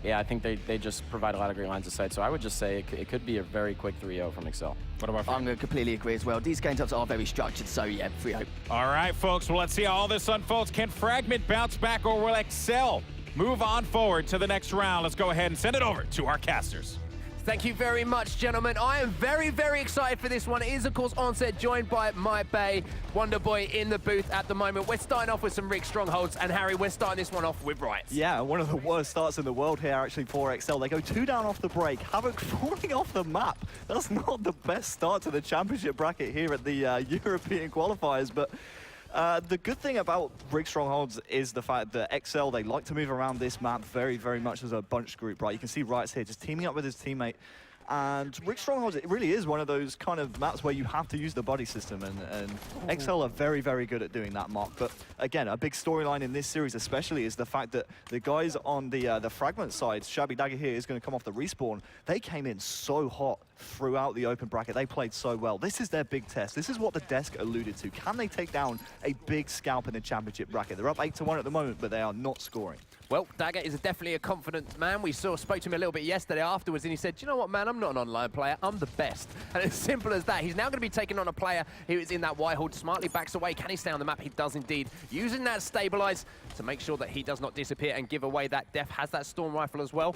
Yeah, I think they just provide a lot of great lines of sight. So I would just say it could be a very quick 3-0 from exceL. What about I'm going to completely agree as well. These game types are very structured, so yeah, 3-0. All right, folks. Well, let's see how all this unfolds. Can Fragment bounce back, or will exceL move on forward to the next round? Let's go ahead and send it over to our casters. Thank you very much, gentlemen. I am very, very excited for this one. It is, of course, Onset, joined by my bae, Wonder Boy, in the booth at the moment. We're starting off with some Rick strongholds, and Harry, we're starting this one off with Rights. Yeah, one of the worst starts in the world here, actually, for exceL. They go 2 down off the break. Havoc falling off the map. That's not the best start to the championship bracket here at the European qualifiers, but the good thing about Rick Strongholds is the fact that exceL, they like to move around this map very, very much as a bunch group, right? You can see Rights here just teaming up with his teammate. And Rick Strongholds, it really is one of those kind of maps where you have to use the buddy system, and exceL are very, very good at doing that, Mark. But again, a big storyline in this series especially is the fact that the guys on the Fragment side, Shabby Dagger here is going to come off the respawn. They came in so hot throughout the open bracket. They played so well. This is their big test. This is what the desk alluded to. Can they take down a big scalp in the championship bracket? They're up 8-1 at the moment, but they are not scoring. Well, Dagger is definitely a confident man. We spoke to him a little bit yesterday afterwards, and he said, "Do you know what, man? I'm not an online player. I'm the best." And it's simple as that. He's now going to be taking on a player who is in that Y hold, smartly backs away. Can he stay on the map? He does indeed. Using that stabilize to make sure that he does not disappear and give away that death. Has that storm rifle as well.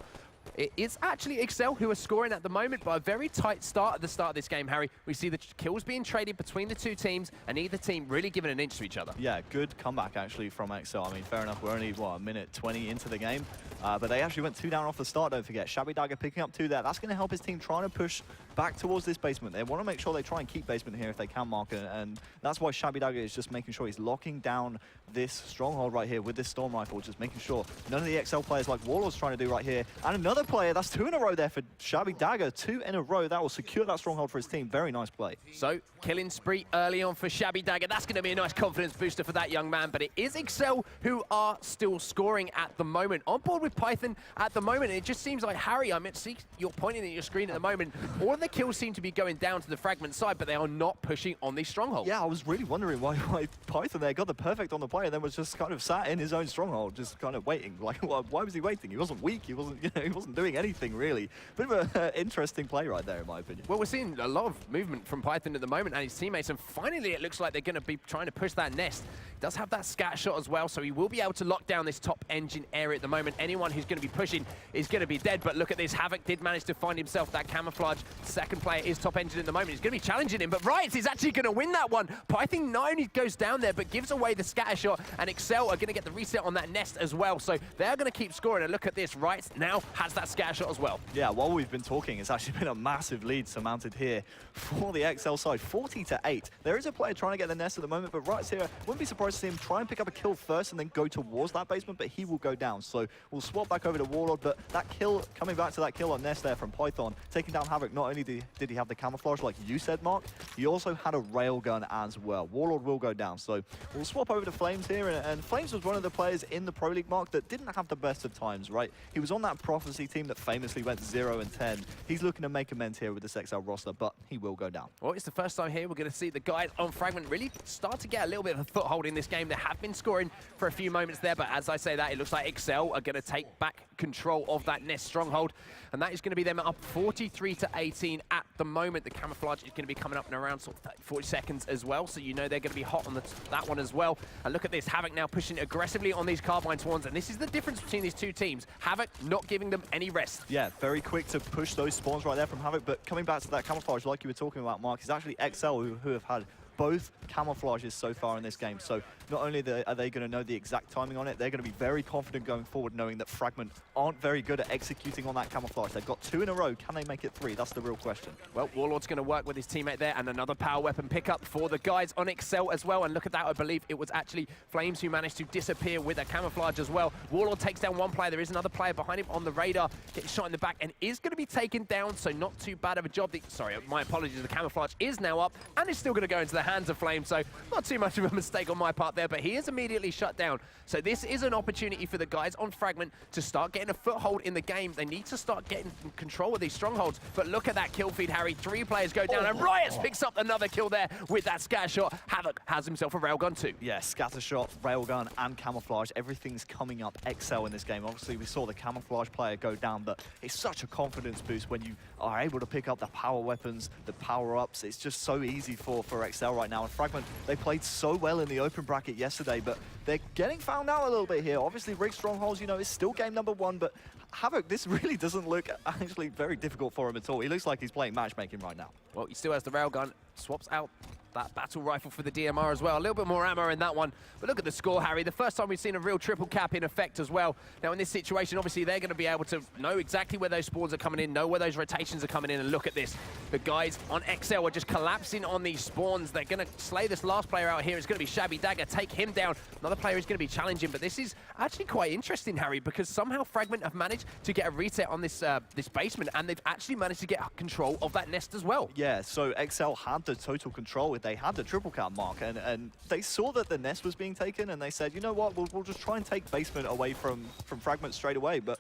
It is actually exceL who are scoring at the moment by a very tight start at the start of this game, Harry. We see the kills being traded between the two teams, and either team really giving an inch to each other. Yeah, good comeback actually from exceL. I mean, fair enough, we're only, what, a minute 20 into the game. But they actually went 2 down off the start, don't forget. Shabby Dagger picking up 2 there. That's going to help his team trying to push back towards this basement. They want to make sure they try and keep basement here if they can, Mark. And that's why Shabby Dagger is just making sure he's locking down this stronghold right here with this storm rifle, just making sure none of the exceL players like Warlord's trying to do right here. And another player, that's 2 in a row there for Shabby Dagger. 2 in a row. That will secure that stronghold for his team. Very nice play. So, killing spree early on for Shabby Dagger. That's going to be a nice confidence booster for that young man. But it is exceL who are still scoring at the moment. On board with Python at the moment. It just seems like, Harry, I mean, see, you're pointing at your screen at the moment. All of the kills seem to be going down to the Fragment side, but they are not pushing on these strongholds. Yeah, I was really wondering why Python there got the perfect on the play and then was just kind of sat in his own stronghold, just kind of waiting. Like, why was he waiting? He wasn't weak. He wasn't, he wasn't doing anything really. Bit of an interesting play right there, in my opinion. Well, we're seeing a lot of movement from Python at the moment and his teammates, and finally it looks like they're going to be trying to push that nest. He does have that scatter shot as well, so he will be able to lock down this top engine area at the moment. Anyone who's going to be pushing is going to be dead, but look at this. Havoc did manage to find himself that camouflage. Second player is top engine at the moment. He's going to be challenging him, but Rights is actually going to win that one. Python not only goes down there, but gives away the scatter shot, and exceL are going to get the reset on that nest as well. So they're going to keep scoring, and look at this. Rights now has that scatter shot as well. Yeah, while we've been talking, it's actually been a massive lead surmounted here for the exceL side, 40-8. There is a player trying to get the nest at the moment, but Rights here, wouldn't be surprised to see him try and pick up a kill first and then go towards that basement, but he will go down. So we'll swap back over to Warlord, but that kill, coming back to that kill on nest there from Python, taking down Havoc, not only did he have the camouflage like you said, Mark, he also had a railgun as well. Warlord will go down. So we'll swap over to Flames here, and Flames was one of the players in the Pro League, Mark, that didn't have the best of times, right? He was on that Prophecy team that famously went 0-10. He's looking to make amends here with this exceL roster, but he will go down. Well, it's the first time here we're going to see the guys on Fragment really start to get a little bit of a foothold in this game. They have been scoring for a few moments there, but as I say that, it looks like exceL are going to take back control of that nest stronghold, and that is going to be them up 43-18 at the moment. The camouflage is going to be coming up in around sort of 40 seconds as well, so you know they're going to be hot on that one as well. And look at this, Havoc now pushing aggressively on these carbine swans, and this is the difference between these two teams. Havoc not giving them any rest. Yeah, very quick to push those spawns right there from Havoc, but coming back to that camouflage like you were talking about, Mark, is actually exceL who have had both camouflages so far in this game. So not only are they going to know the exact timing on it, they're going to be very confident going forward knowing that Fragment aren't very good at executing on that camouflage. They've got 2 in a row. Can they make it 3? That's the real question. Well, Warlord's going to work with his teammate there, and another power weapon pickup for the guys on exceL as well. And look at that, I believe it was actually Flames who managed to disappear with a camouflage as well. Warlord takes down one player. There is another player behind him on the radar, getting shot in the back, and is going to be taken down, so not too bad of a job. Sorry, my apologies, the camouflage is now up, and is still going to go into the hands of flame, so not too much of a mistake on my part there, but he is immediately shut down. So this is an opportunity for the guys on Fragment to start getting a foothold in the game. They need to start getting control of these strongholds, but look at that kill feed, Harry. 3 players go down, and Riots picks up another kill there with that scatter shot. Havoc has himself a railgun too. Yeah, scatter shot, railgun, and camouflage. Everything's coming up exceL in this game. Obviously, we saw the camouflage player go down, but it's such a confidence boost when you are able to pick up the power weapons, the power-ups. It's just so easy for exceL right now. And Fragment, they played so well in the open bracket yesterday, but they're getting found out a little bit here. Obviously, Rig Strongholds, you know, is still game number 1, but Havoc, this really doesn't look actually very difficult for him at all. He looks like he's playing matchmaking right now. Well, he still has the railgun, swaps out that battle rifle for the DMR as well. A little bit more ammo in that one. But look at the score, Harry. The first time we've seen a real triple cap in effect as well. Now, in this situation, obviously, they're going to be able to know exactly where those spawns are coming in, know where those rotations are coming in, and look at this. The guys on exceL are just collapsing on these spawns. They're going to slay this last player out here. It's going to be Shabby Dagger, take him down. Another player is going to be challenging, but this is actually quite interesting, Harry, because somehow Fragment have managed to get a reset on this this basement, and they've actually managed to get control of that nest as well. Yeah, so exceL had the total control. They had the triple cap mark, and they saw that the nest was being taken, and they said, you know what, we'll just try and take basement away from Fragment straight away. But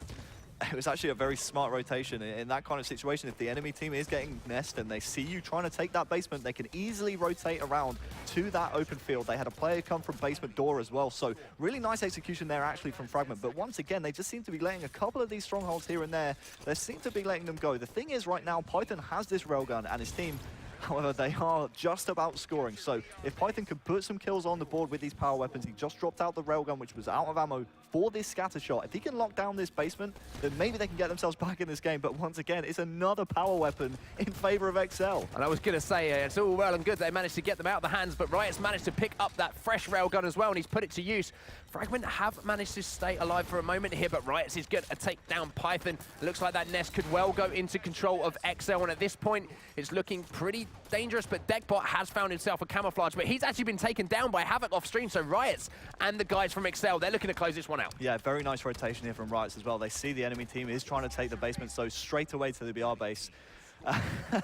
it was actually a very smart rotation in that kind of situation. If the enemy team is getting nest and they see you trying to take that basement, they can easily rotate around to that open field. They had a player come from basement door as well, so really nice execution there actually from Fragment. But once again, they just seem to be letting a couple of these strongholds here and there. They seem to be letting them go. The thing is, right now, Python has this railgun, and his team, however, they are just about scoring. So if Python could put some kills on the board with these power weapons, he just dropped out the railgun, which was out of ammo for this scatter shot. If he can lock down this basement, then maybe they can get themselves back in this game. But once again, it's another power weapon in favor of exceL. And I was going to say, it's all well and good they managed to get them out of the hands, but Riot's managed to pick up that fresh railgun as well, and he's put it to use. Fragment have managed to stay alive for a moment here, but Riot's is going to take down Python. It looks like that nest could well go into control of exceL, and at this point, it's looking pretty dangerous, but Deckbot has found himself a camouflage, but he's actually been taken down by Havoc off stream, so Riot's and the guys from exceL, they're looking to close this one out. Yeah, very nice rotation here from Riot's as well. They see the enemy team is trying to take the basement, so straight away to the BR base.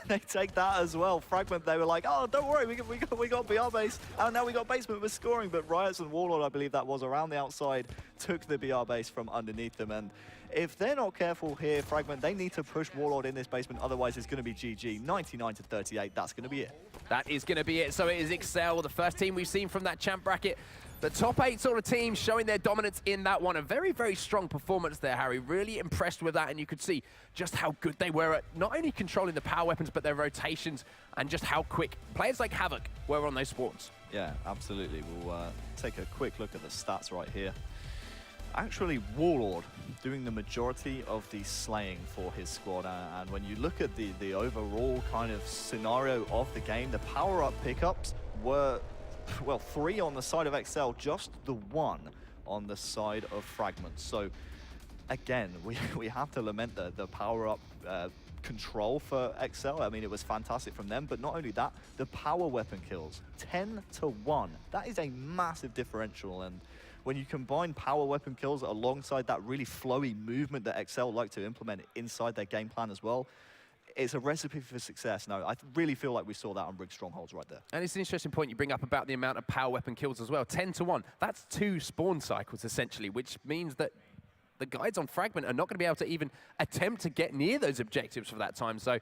They take that as well. Fragment, they were like, oh, don't worry, we got BR base, and now we got basement, we're scoring. But Riot's and Warlord, I believe that was, around the outside, took the BR base from underneath them. And if they're not careful here, Fragment, they need to push Warlord in this basement, otherwise it's going to be GG. 99-38, that's going to be it. That is going to be it. So it is exceL, the first team we've seen from that champ bracket. The top 8 sort of teams showing their dominance in that one. A very, very strong performance there, Harry. Really impressed with that, and you could see just how good they were at not only controlling the power weapons, but their rotations, and just how quick players like Havoc were on those spawns. Yeah, absolutely. We'll take a quick look at the stats right here. Actually, Warlord doing the majority of the slaying for his squad, and when you look at the overall kind of scenario of the game, the power-up pickups were, well, 3 on the side of exceL, just the 1 on the side of Fragment. So again, we have to lament the power-up control for exceL. I mean, it was fantastic from them, but not only that, the power weapon kills, 10-1. That is a massive differential, and when you combine power weapon kills alongside that really flowy movement that exceL like to implement inside their game plan as well, it's a recipe for success. No, I really feel like we saw that on Rig Strongholds right there. And it's an interesting point you bring up about the amount of power weapon kills as well. 10-1. That's 2 spawn cycles, essentially, which means that the guys on Fragment are not going to be able to even attempt to get near those objectives for that time. So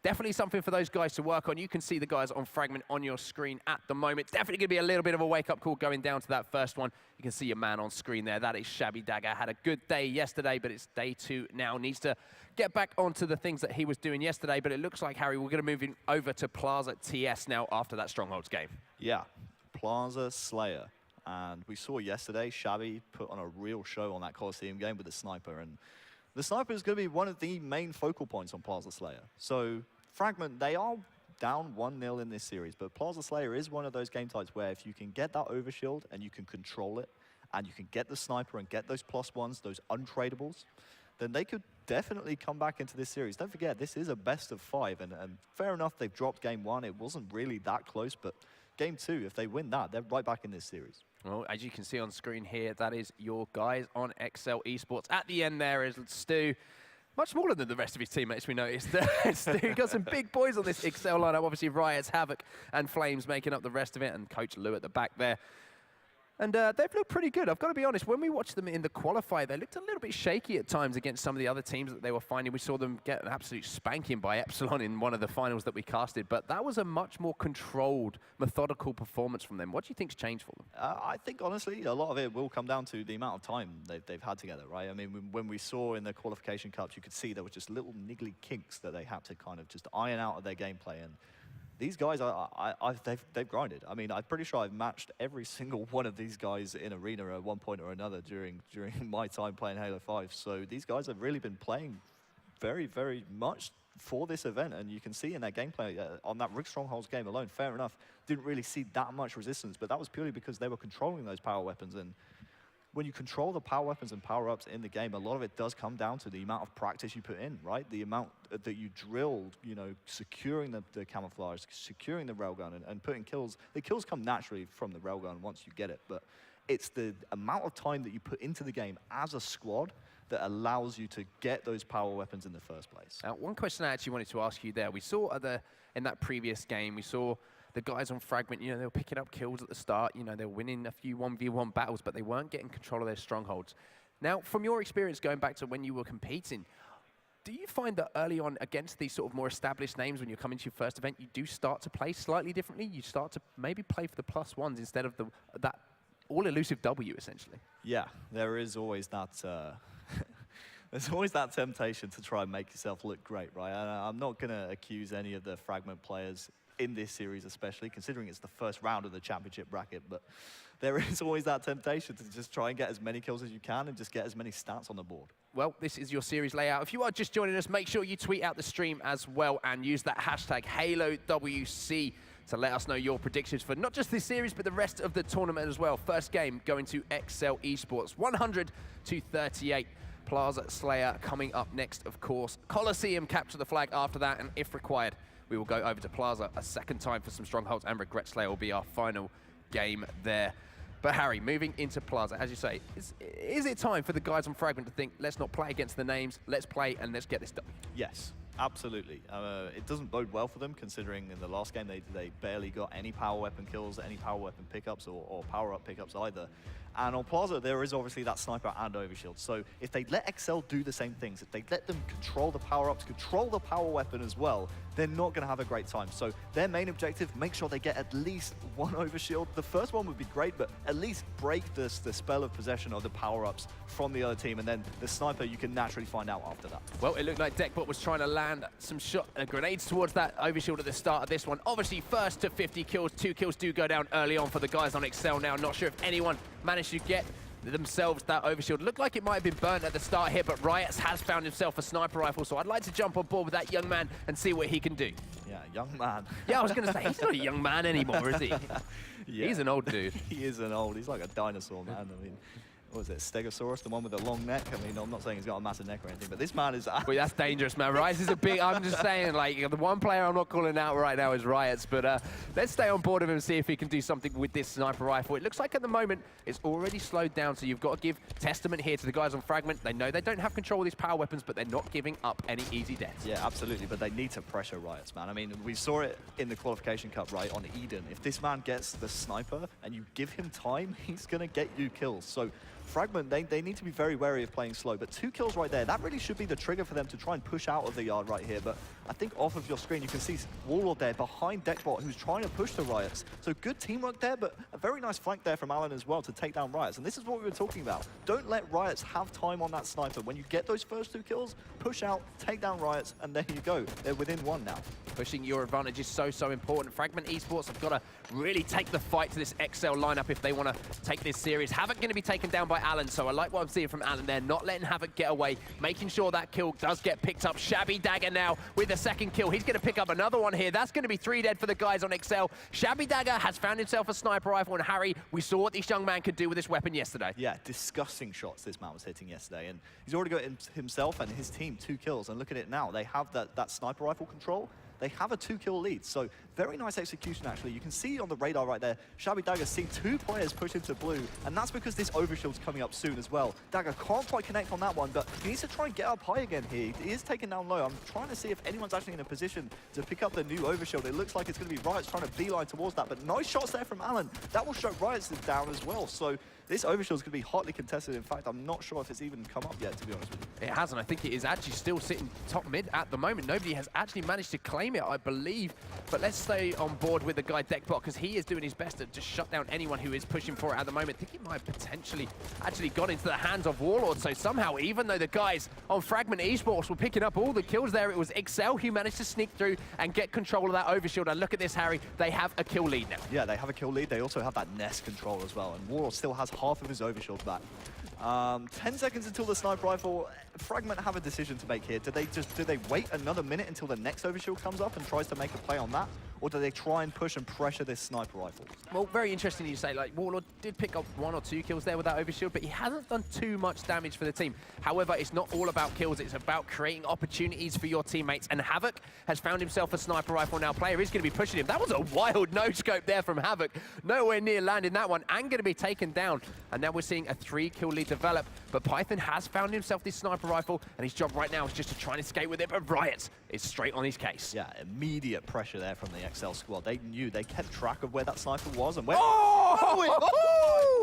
definitely something for those guys to work on. You can see the guys on Fragment on your screen at the moment. Definitely going to be a little bit of a wake-up call going down to that first one. You can see your man on screen there. That is Shabby Dagger. Had a good day yesterday, but it's day 2 now. Needs to get back onto the things that he was doing yesterday, but it looks like, Harry, we're going to move in over to Plaza TS now after that Strongholds game. Yeah, Plaza Slayer. And we saw yesterday, Shabby put on a real show on that Coliseum game with the sniper. And the sniper is going to be one of the main focal points on Plaza Slayer. So Fragment, they are down 1-0 in this series, but Plaza Slayer is one of those game types where if you can get that overshield and you can control it, and you can get the sniper and get those +1s, those untradables, then they could definitely come back into this series. Don't forget, this is a best of 5, and fair enough, they've dropped game 1. It wasn't really that close, but game 2, if they win that, they're right back in this series. Well, as you can see on screen here, that is your guys on exceL eSports. At the end there is Stu. Much smaller than the rest of his teammates, we noticed. We've got some big boys on this exceL lineup. Obviously, Riots, Havoc, and Flames making up the rest of it, and Coach Lou at the back there. And they've looked pretty good. I've got to be honest, when we watched them in the qualifier, they looked a little bit shaky at times against some of the other teams that they were finding. We saw them get an absolute spanking by exceL in one of the finals that we casted, but that was a much more controlled, methodical performance from them. What do you think's changed for them? I think, honestly, a lot of it will come down to the amount of time they've had together, right? I mean, when we saw in the qualification cups, you could see there were just little niggly kinks that they had to kind of just iron out of their gameplay. And these guys, they've grinded. I mean, I'm pretty sure I've matched every single one of these guys in Arena at one point or another during my time playing Halo 5. So these guys have really been playing very, very much for this event. And you can see in their gameplay, on that Rick Strongholds game alone, fair enough, didn't really see that much resistance. But that was purely because they were controlling those power weapons. And when you control the power weapons and power-ups in the game, a lot of it does come down to the amount of practice you put in, right? The amount that you drilled, you know, securing the camouflage, securing the railgun, and putting kills. The kills come naturally from the railgun once you get it, but it's the amount of time that you put into the game as a squad that allows you to get those power weapons in the first place. Now, one question I actually wanted to ask you there. We saw in that previous game, we saw the guys on Fragment, you know, they were picking up kills at the start. You know, they were winning a few 1v1 battles, but they weren't getting control of their strongholds. Now, from your experience going back to when you were competing, do you find that early on against these sort of more established names, when you're coming to your first event, you do start to play slightly differently? You start to maybe play for the +1s instead of that all-elusive W, essentially? Yeah, there is always that... There's always that temptation to try and make yourself look great, right? I'm not going to accuse any of the Fragment players in this series, especially considering it's the first round of the championship bracket, but there is always that temptation to just try and get as many kills as you can and just get as many stats on the board. Well, this is your series layout. If you are just joining us, make sure you tweet out the stream as well and use that hashtag HaloWC to let us know your predictions for not just this series, but the rest of the tournament as well. First game going to exceL eSports, 100-38. Plaza Slayer coming up next, of course. Coliseum capture the flag after that, and if required, we will go over to Plaza a second time for some strongholds, and Regret Slayer will be our final game there. But Harry, moving into Plaza, as you say, is it time for the guys on Fragment to think, let's not play against the names, let's play and let's get this done? Yes, absolutely. It doesn't bode well for them, considering in the last game they barely got any power weapon kills, any power weapon pickups, or power-up pickups either. And on Plaza, there is obviously that sniper and overshield. So if they let exceL do the same things, if they let them control the power-ups, control the power weapon as well, they're not going to have a great time. So their main objective, make sure they get at least one overshield. The first one would be great, but at least break the spell of possession of the power-ups from the other team, and then the sniper you can naturally find out after that. Well, it looked like Deckbot was trying to land some grenades towards that overshield at the start of this one. Obviously, first to 50 kills. 2 kills do go down early on for the guys on exceL now. Not sure if anyone managed to get themselves that overshield. Looked like it might have been burnt at the start here, but Riots has found himself a sniper rifle, so I'd like to jump on board with that young man and see what he can do. Yeah, young man. Yeah, I was going to say, he's not a young man anymore, is he? Yeah. He's an old dude. He is an old, he's like a dinosaur, man. I mean, what was it, Stegosaurus, the one with the long neck? I mean, I'm not saying he's got a massive neck or anything, but this man is... Wait, that's dangerous, man. Riots is a big... I'm just saying, like, the one player I'm not calling out right now is Riots, but let's stay on board of him and see if he can do something with this sniper rifle. It looks like at the moment it's already slowed down, so you've got to give testament here to the guys on Fragment. They know they don't have control of these power weapons, but they're not giving up any easy deaths. Yeah, absolutely, but they need to pressure Riots, man. I mean, we saw it in the qualification cup, right, on Eden. If this man gets the sniper and you give him time, he's going to get you kills. So Fragment, they need to be very wary of playing slow, but 2 kills right there, that really should be the trigger for them to try and push out of the yard right here. But I think off of your screen, you can see Warlord there behind Deckbot, who's trying to push the Riots. So good teamwork there, but a very nice flank there from Alan as well to take down Riots. And this is what we were talking about. Don't let Riots have time on that sniper. When you get those first 2 kills, push out, take down Riots, and there you go. They're within 1 now. Pushing your advantage is so, so important. Fragment eSports have got to really take the fight to this exceL lineup if they want to take this series. Havoc going to be taken down by Alan, so I like what I'm seeing from Alan there, not letting Havoc get away, making sure that kill does get picked up. Shabby Dagger now with the second kill. He's going to pick up another one here. That's going to be 3 dead for the guys on exceL. Shabby Dagger has found himself a sniper rifle, and Harry, we saw what this young man could do with this weapon yesterday. Yeah, disgusting shots this man was hitting yesterday, and he's already got himself and his team 2 kills, and look at it now. They have that sniper rifle control. they have a 2-kill lead. So very nice execution, actually. You can see on the radar right there, Shabby Dagger seeing 2 players push into blue, and that's because this overshield's coming up soon as well. Dagger can't quite connect on that one, but he needs to try and get up high again here. He is taken down low. I'm trying to see if anyone's actually in a position to pick up the new overshield. It looks like it's going to be Riot's trying to beeline towards that, but nice shots there from Alan. That will shut Riot's down as well. So this overshield's going to be hotly contested. In fact, I'm not sure if it's even come up yet, to be honest with you. It hasn't. I think it is actually still sitting top mid at the moment. Nobody has actually managed to claim it, I believe. But let's stay on board with the guy Deckbot, because he is doing his best to just shut down anyone who is pushing for it at the moment. I think it might have potentially actually gone into the hands of Warlord. So somehow, even though the guys on Fragment eSports were picking up all the kills there, it was exceL who managed to sneak through and get control of that overshield. And look at this, Harry. They have a kill lead now. Yeah, they have a kill lead. They also have that nest control as well. And Warlord still has half of his overshield back. 10 seconds until the sniper rifle. Fragment have a decision to make here. Do they wait another minute until the next overshield comes up and tries to make a play on that? Or do they try and push and pressure this sniper rifle? Well, very interesting you say, like, Warlord did pick up 1 or 2 kills there with that overshield, but he hasn't done too much damage for the team. However, it's not all about kills, it's about creating opportunities for your teammates, and Havoc has found himself a sniper rifle now. Player is going to be pushing him. That was a wild no-scope there from Havoc. Nowhere near landing that one, and going to be taken down. And now we're seeing a 3-kill lead develop, but Python has found himself this sniper rifle, and his job right now is just to try and escape with it, but Riot is straight on his case. Yeah, immediate pressure there from the exceL squad. They knew, they kept track of where that sniper was and where...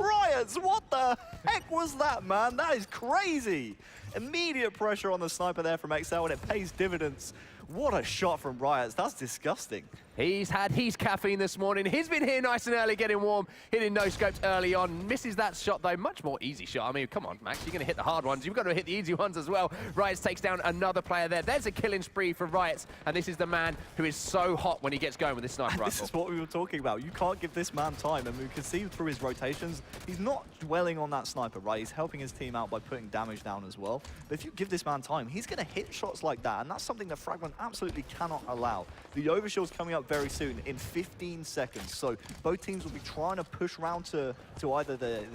Riots, what the heck was that, man? That is crazy. Immediate pressure on the sniper there from exceL, and it pays dividends. What a shot from Riots. That's disgusting. He's had his caffeine this morning. He's been here nice and early, getting warm, hitting no-scopes early on. Misses that shot, though. Much more easy shot. I mean, come on, Max. You're going to hit the hard ones. You've got to hit the easy ones as well. Riots takes down another player there. There's a killing spree for Riots, and this is the man who is so hot when he gets going with this sniper rifle. This is what we were talking about. You can't give this man time, and we can see through his rotations, he's not dwelling on that sniper, right? He's helping his team out by putting damage down as well. But if you give this man time, he's going to hit shots like that, and that's something that Fragment absolutely cannot allow. The overshield's coming up very soon, in 15 seconds. So both teams will be trying to push around to either the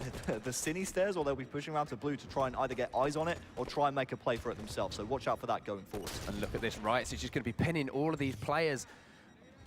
Cine stairs, or they'll be pushing around to blue to try and either get eyes on it or try and make a play for it themselves. So watch out for that going forward. And look at this, Riots is just going to be pinning all of these players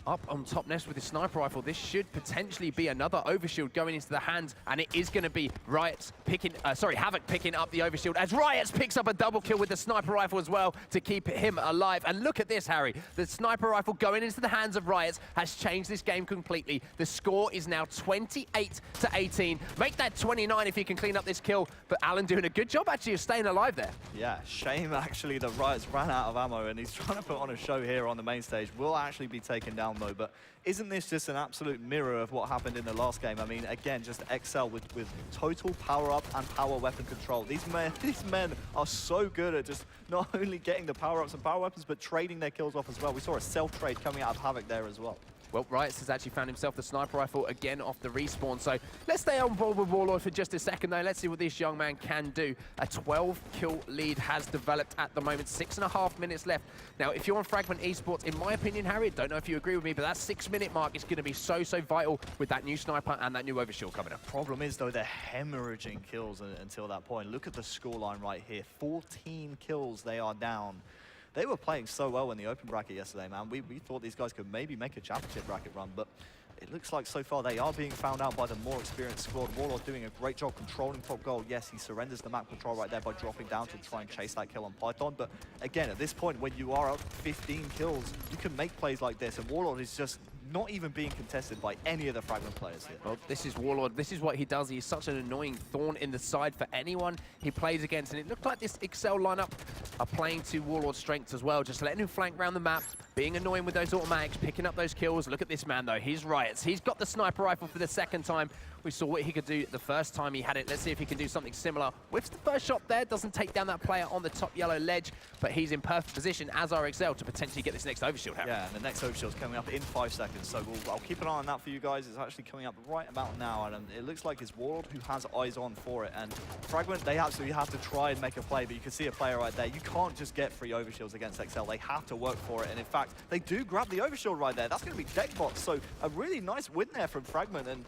up on top nest with his sniper rifle. This should potentially be another overshield going into the hands, and it is going to be Riots picking, Havoc picking up the overshield as Riots picks up a double kill with the sniper rifle as well to keep him alive. And look at this, Harry. The sniper rifle going into the hands of Riots has changed this game completely. The score is now 28-18. Make that 29 if you can clean up this kill, but Alan doing a good job actually of staying alive there. Yeah, shame actually that Riots ran out of ammo, and he's trying to put on a show here on the main stage. Will actually be taken down though, but isn't this just an absolute mirror of what happened in the last game? I mean, again, just exceL with total power-up and power weapon control. These men are so good at just not only getting the power-ups and power weapons, but trading their kills off as well. We saw a self-trade coming out of Havoc there as well. Well, Riots has actually found himself the sniper rifle again off the respawn. So let's stay on board with Warlord for just a second, though. Let's see what this young man can do. A 12-kill lead has developed at the moment. 6.5 minutes left. Now, if you're on Fragment eSports, in my opinion, Harry, don't know if you agree with me, but that 6-minute mark is going to be so vital with that new sniper and that new overshield coming up. Problem is, though, they're hemorrhaging kills until that point. Look at the scoreline right here. 14 kills they are down. They were playing so well in the open bracket yesterday, man. We thought these guys could maybe make a championship bracket run, but it looks like so far they are being found out by the more experienced squad. Warlord doing a great job controlling top goal. Yes, he surrenders the map control right there by dropping down to try and chase that kill on Python. But again, at this point, when you are up 15 kills, you can make plays like this, and Warlord is just not even being contested by any of the Fragment players here. Well, this is Warlord. This is what he does. He's such an annoying thorn in the side for anyone he plays against. And it looked like this exceL lineup are playing to Warlord's strengths as well, just letting him flank around the map, being annoying with those automatics, picking up those kills. Look at this man, though. He's Riots. He's got the sniper rifle for the second time. We saw what he could do the first time he had it. Let's see if he can do something similar. Whiffs the first shot there, doesn't take down that player on the top yellow ledge, but he's in perfect position, as are exceL, to potentially get this next overshield. Yeah, and the next overshield's coming up in 5 seconds, so I'll keep an eye on that for you guys. It's actually coming up right about now, and it looks like it's Warlord who has eyes on for it. And Fragment, they absolutely have to try and make a play, but you can see a player right there. You can't just get free overshields against exceL. They have to work for it, and in fact, they do grab the overshield right there. That's going to be Deckbot, so a really nice win there from Fragment. And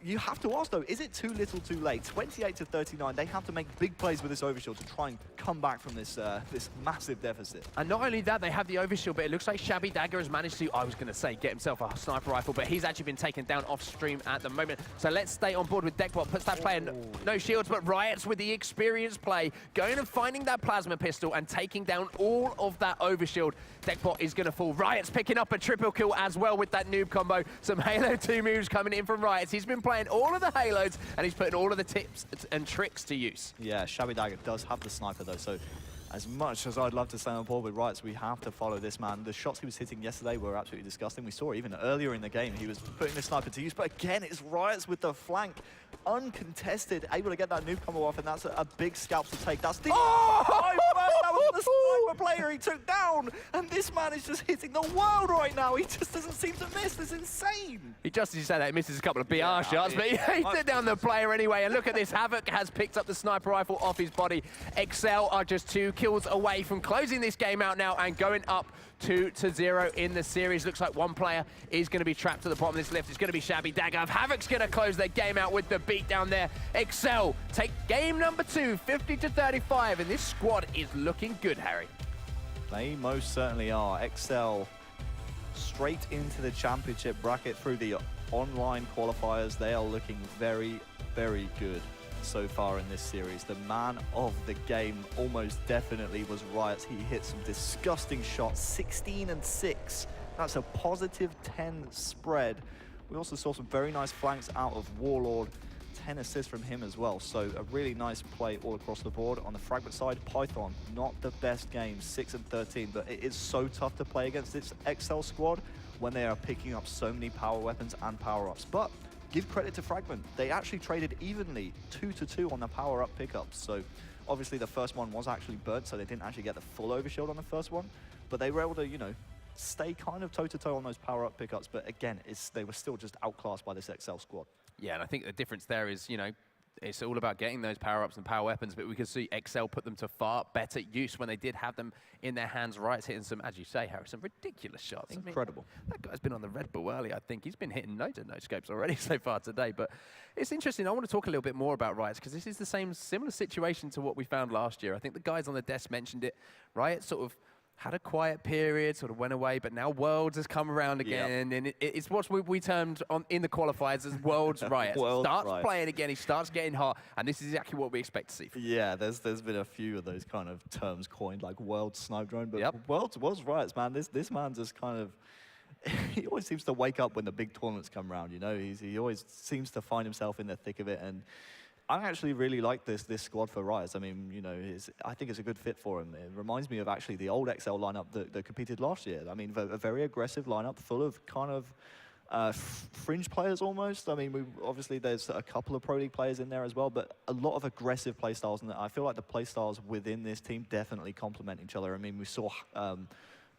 you have to ask, though, is it too little too late? 28-39, they have to make big plays with this overshield to try and come back from this this massive deficit. And not only that, they have the overshield, but it looks like Shabby Dagger has managed to, I was going to say, get himself a sniper rifle, but he's actually been taken down off stream at the moment. So let's stay on board with Deckbot, puts that player, no shields, but Riots with the experienced play, going and finding that plasma pistol and taking down all of that overshield. Deckbot is going to fall. Riots picking up a triple kill as well with that noob combo. Some Halo 2 moves coming in from Riots. He's been playing all of the Halos, and he's putting all of the tips and tricks to use. Yeah, Shabby Dagger does have the sniper, though, so as much as I'd love to stay on board with Riots, we have to follow this man. The shots he was hitting yesterday were absolutely disgusting. We saw even earlier in the game, he was putting the sniper to use, but again, it's Riots with the flank, uncontested, able to get that noob combo off, and that's a big scalp to take. That's the that was the sniper player he took down, and this man is just hitting the world right now. He just doesn't seem to miss. It's insane. He just, as you say that, he misses a couple of BR shots, I mean, but he took down the player anyway. And look at this, Havoc has picked up the sniper rifle off his body. exceL are just 2 kills away from closing this game out now and going up 2-0 in the series. Looks like one player is going to be trapped to the bottom of this lift. It's going to be Shabby Dagger. Havoc's going to close their game out with the beat down there. exceL take game number 2, 50-35, and this squad is looking good, Harry. They most certainly are. exceL straight into the championship bracket through the online qualifiers. They are looking very, very good so far in this series. The man of the game almost definitely was Riots. He hit some disgusting shots, 16-6. That's a positive 10 spread. We also saw some very nice flanks out of Warlord. 10 assists from him as well, so a really nice play all across the board. On the Fragment side, Python, not the best game, 6-13, but it is so tough to play against this exceL squad when they are picking up so many power weapons and power-ups. But give credit to Fragment, they actually traded evenly 2-2 on the power-up pickups, so obviously the first one was actually burnt, so they didn't actually get the full overshield on the first one, but they were able to, you know, stay kind of toe-to-toe on those power-up pickups, but again, they were still just outclassed by this exceL squad. Yeah, and I think the difference there is, you know, it's all about getting those power-ups and power weapons, but we could see exceL put them to far better use when they did have them in their hands. Riots hitting some, as you say, Harry, some ridiculous shots. Incredible. I mean, that guy's been on the Red Bull early, I think. He's been hitting no scopes already so far today, but it's interesting. I want to talk a little bit more about Riots, because this is the similar situation to what we found last year. I think the guys on the desk mentioned it. Riots sort of had a quiet period, sort of went away, but now Worlds has come around again, and it's what we termed in the qualifiers as Worlds Riots. Starts playing again, he starts getting hot, and this is exactly what we expect to see from him. Yeah, there's been a few of those kind of terms coined, like World Snipe Drone, but Worlds was Riots, man. This man just kind of, he always seems to wake up when the big tournaments come around, you know? He always seems to find himself in the thick of it, and I actually really like this squad for Riots. I mean, you know, I think it's a good fit for him. It reminds me of actually the old exceL lineup that competed last year. I mean, a very aggressive lineup full of kind of fringe players almost. I mean, obviously there's a couple of Pro League players in there as well, but a lot of aggressive play styles, and I feel like the play styles within this team definitely complement each other. I mean, we saw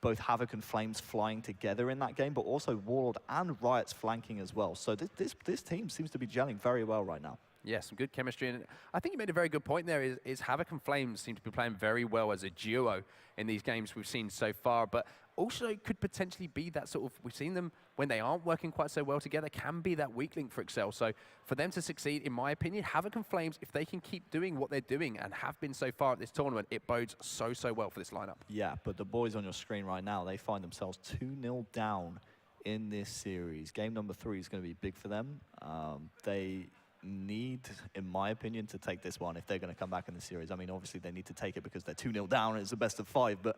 both Havoc and Flames flying together in that game, but also Warlord and Riots flanking as well. So this team seems to be gelling very well right now. Yeah, some good chemistry. And I think you made a very good point there, is Havoc and Flames seem to be playing very well as a duo in these games we've seen so far, but also could potentially be that sort of, we've seen them when they aren't working quite so well together, can be that weak link for exceL. So for them to succeed, in my opinion, Havoc and Flames, if they can keep doing what they're doing and have been so far at this tournament, it bodes so well for this lineup. Yeah, but the boys on your screen right now, they find themselves 2-0 down in this series. Game number 3 is going to be big for them. They need, in my opinion, to take this one if they're going to come back in the series. I mean, obviously they need to take it because they're 2-0 down and it's the best of 5, but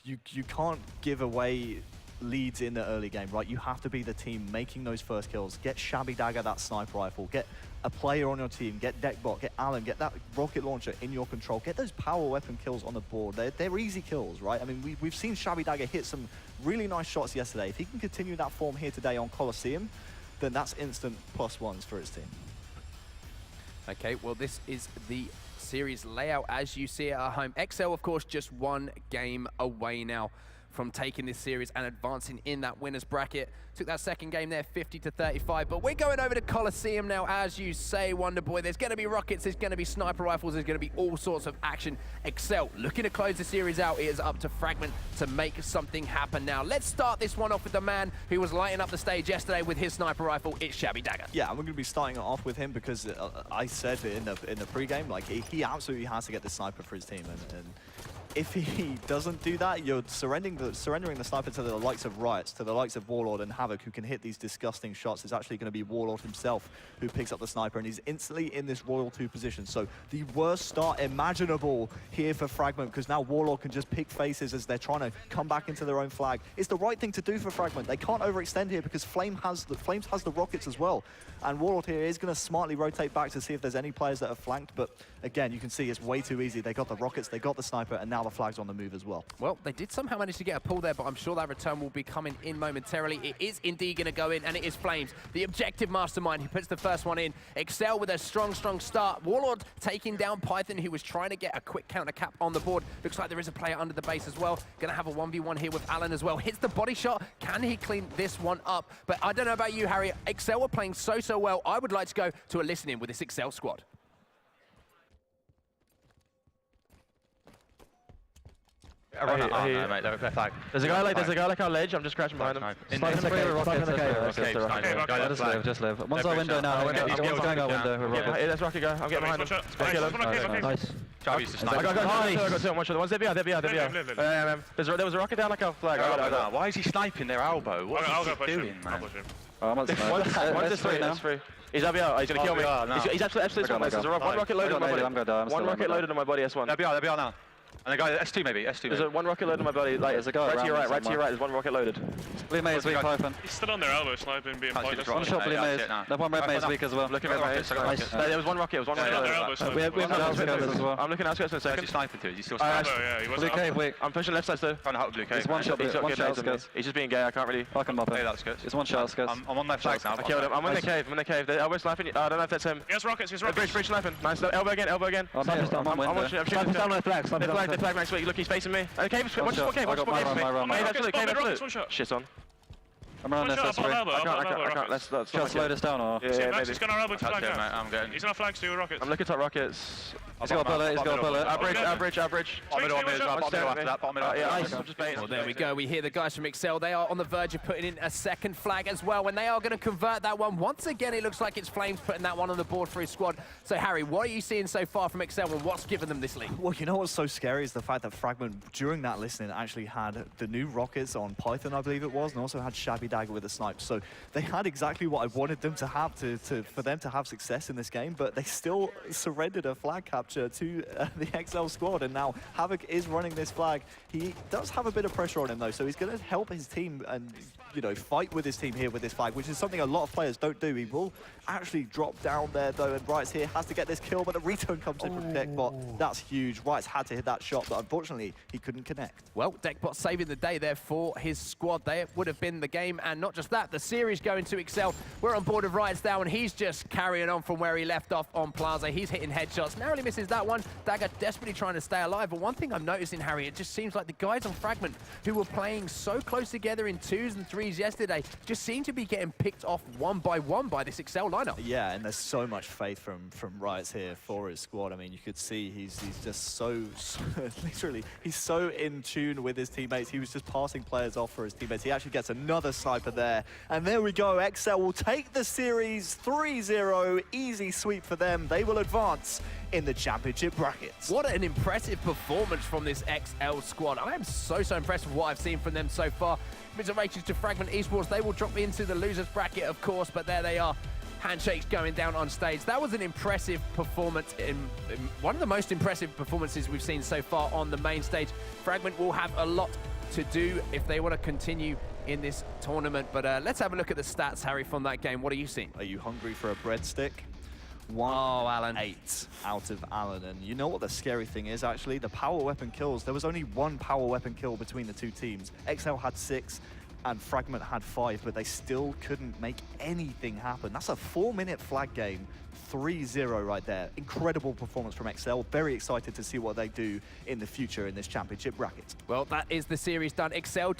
you can't give away leads in the early game, right? You have to be the team making those first kills. Get Shabby Dagger that sniper rifle, get a player on your team, get Deckbot, get Alan, get that rocket launcher in your control, get those power weapon kills on the board. They're easy kills, right? I mean, we've seen Shabby Dagger hit some really nice shots yesterday. If he can continue that form here today on Colosseum, then that's instant +1s for his team. Okay, well, this is the series layout as you see it at home. exceL, of course, just one game away now from taking this series and advancing in that winners bracket. Took that second game there 50-35, but we're going over to Coliseum now, as you say, Wonderboy. There's going to be rockets, there's going to be sniper rifles, there's going to be all sorts of action. exceL looking to close the series out. It is up to Fragment to make something happen now. Let's start this one off with the man who was lighting up the stage yesterday with his sniper rifle. It's Shabby Dagger. Yeah, we're going to be starting it off with him because I said in the pre-game, like he absolutely has to get the sniper for his team, and if he doesn't do that, you're surrendering the sniper to the likes of Riots, to the likes of Warlord and Havoc, who can hit these disgusting shots. It's actually going to be Warlord himself who picks up the sniper, and he's instantly in this Royal 2 position. So the worst start imaginable here for Fragment, because now Warlord can just pick faces as they're trying to come back into their own flag. It's the right thing to do for Fragment. They can't overextend here because Flames has the rockets as well. And Warlord here is going to smartly rotate back to see if there's any players that are flanked. But again, you can see it's way too easy. They got the rockets, they got the sniper, and now the flag's on the move as well. Well, they did somehow manage to get a pull there, but I'm sure that return will be coming in momentarily. It is indeed going to go in, and it is Flames, the objective mastermind, who puts the first one in. exceL with a strong start. Warlord taking down Python, who was trying to get a quick counter cap on the board. Looks like there is a player under the base as well. Going to have a 1v1 here with Alan as well. Hits the body shot. Can he clean this one up? But I don't know about you, Harry. exceL were playing so well. I would like to go to a listen-in with this exceL squad. No, mate, no, flag. There's a guy like our ledge. I'm just crouching behind him. Just live. One's our window now. One's going our window. Let's rocket go. I'm getting behind him. Nice. I got two on one shot. One's there behind. There was a rocket down like our flag. Why is he sniping their elbow? What is he doing, man? One's this three now. He's RBR. He's gonna kill me. He's absolutely swamped. There's one rocket loaded on my body. One rocket loaded on my body. S1. They're BR now. And the guy, S2 maybe, S2 There's one rocket loaded on my body, like, there's a guy right to your right, there's one rocket loaded. Blue maze weak, Python. He's still on their elbow, sniping, being pointless. One shot blue maze. There's one red maze weak as well. Looking at red maze. Nice. There was one rocket, We have outskirts as well. I'm looking outskirts in a second. He's sniping too, is he still sniping? Yeah, he was Blue cave weak. I'm pushing left side still. Trying to help blue cave. It's one shot outskirts. He's just being gay, I can't really. I can mop Okay, it. that's good. It's one shot outskirts. I'm on their flags now. I killed him. I'm in the cave. They're elbow sniping. I don't know if that's him. He has rockets, he's rockets. Bridge sniping. Nice. Elbow again. I'm shooting down my flag. The flag next week. Look, he's facing me. Cave, watch the cave. Shit on. I'm around this, that's free. I can't. Let's Just slow this down or? Yeah, maybe. He's got our elbow to flag now. I'm getting. He's on our flags to rockets. I'm looking top rockets. He's got a bullet, Average. Bottom middle on me as well, bottom middle after that, bottom middle. Yeah, I'm just baiting. Well, there we go. We hear the guys from exceL. They are on the verge of putting in a second flag as well, and they are going to convert that one. Once again, it looks like it's Flames putting that one on the board for his squad. So, Harry, what are you seeing so far from exceL, and what's given them this lead? Well, you know what's so scary is the fact that Fragment, during that listening, actually had the new rockets on Python, I believe it was, and also had Shabby Dagger with a snipe. So they had exactly what I wanted them to have for them to have success in this game, but they still surrendered a flag capture to the exceL squad, and now Havoc is running this flag. He does have a bit of pressure on him though, so he's going to help his team and, you know, fight with his team here with this flag, which is something a lot of players don't do. He will actually drop down there though, and Rights here has to get this kill, but the retone comes in from Deckbot. That's huge. Rights had to hit that shot, but unfortunately he couldn't connect. Well, Deckbot saving the day there for his squad. They would have been the game, and not just that, the series going to exceL. We're on board with Rights now, and he's just carrying on from where he left off on Plaza. He's hitting headshots, narrowly misses that one. Dagger desperately trying to stay alive, but one thing I'm noticing, Harry, it just seems like the guys on Fragment who were playing so close together in 2s and 3s yesterday just seem to be getting picked off one by this exceL lineup. Yeah, and there's so much faith from Rights here for his squad. I mean, you could see he's just so literally, he's so in tune with his teammates. He was just passing players off for his teammates. He actually gets another sniper there, and there we go. exceL will take the series 3-0. Easy sweep for them. They will advance in the championship brackets. What an impressive performance from this exceL squad. I am so impressed with what I've seen from them so far. Congratulations to Fragment eSports. They will drop into the losers bracket, of course, but there they are. Handshakes going down on stage. That was an impressive performance, in one of the most impressive performances we've seen so far on the main stage. Fragment will have a lot to do if they want to continue in this tournament, but let's have a look at the stats, Harry, from that game. What are you seeing? Are you hungry for a breadstick? Alan. 8 out of Alan, and you know what the scary thing is, actually? The power weapon kills. There was only one power weapon kill between the two teams. exceL had 6, and Fragment had 5, but they still couldn't make anything happen. That's a 4-minute flag game, 3-0 right there. Incredible performance from exceL. Very excited to see what they do in the future in this championship bracket. Well, that is the series done. exceL